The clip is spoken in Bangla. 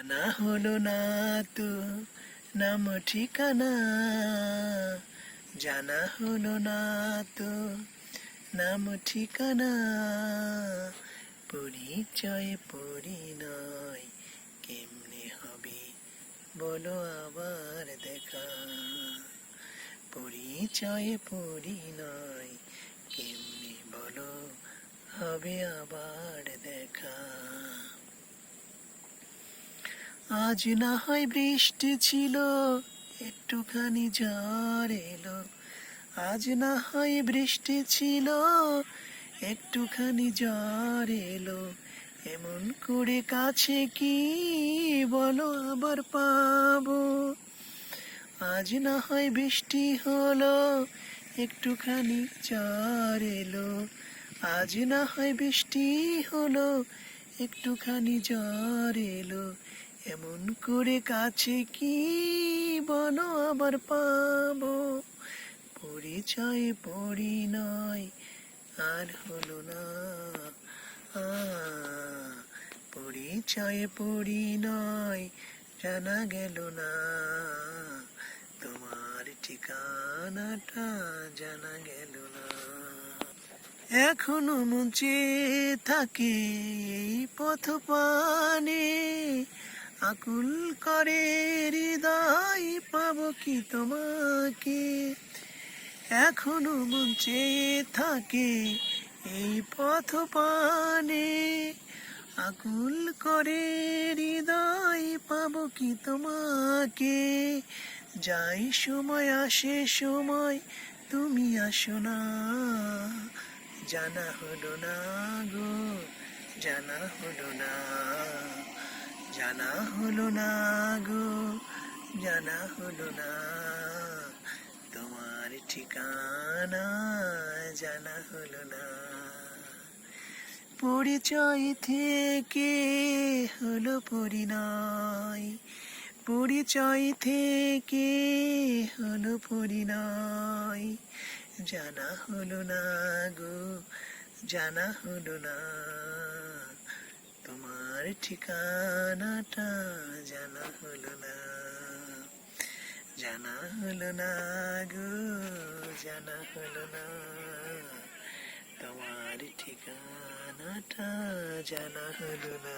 না হলো না তো নাম ঠিকানা, জানা হলো না তো নাম ঠিকানা, পরিচয় পরিণয় কেমনে হবে বলো আবার দেখা, পরিচয় পরিণয় কেমনে বলো হবে আবার দেখা। আজ না হয় বৃষ্টি ছিল, একটুখানি ঝড় এলো, আজ না হয় বৃষ্টি ছিল, একটুখানি ঝড় এলো, এমন করে কাছে কি বলো আবার পাবো। আজ না হয় বৃষ্টি হলো, একটুখানি ঝড় এলো, আজ না হয় বৃষ্টি হলো, একটুখানি ঝড় এলো, এমন করে কাছে কি বলো আবার পাবো। পরিচয় পরিণয় আর হলো না, পরিচয় পরিণয় জানা গেল না, তোমার ঠিকানাটা জানা গেল না। এখনো মন চেয়ে থাকে এই পথ পানে, আকুল করে হৃদয় পাবো কি তোমাকে। এখনো মন চেয়ে থাকে এই পথ পানে, আকুল করে হৃদয় পাবো কি তোমাকে। যাই সময় আসে সময় তুমি আসো না, জানা হলো না গো, জানা হলো না, জানা হলো না গো, জানা হলো না, তোমার ঠিকানা জানা হলো না। পরিচয় থেকে হলো পরিণয়, পরিচয় থেকে হলো পরিণয়, জানা হলো না গো, জানা হলো না, তোমার ঠিকানাটা জানা হলো না, জানা হলো না গো, জানা হলো না, তোমার ঠিকানাটা জানা হলো না।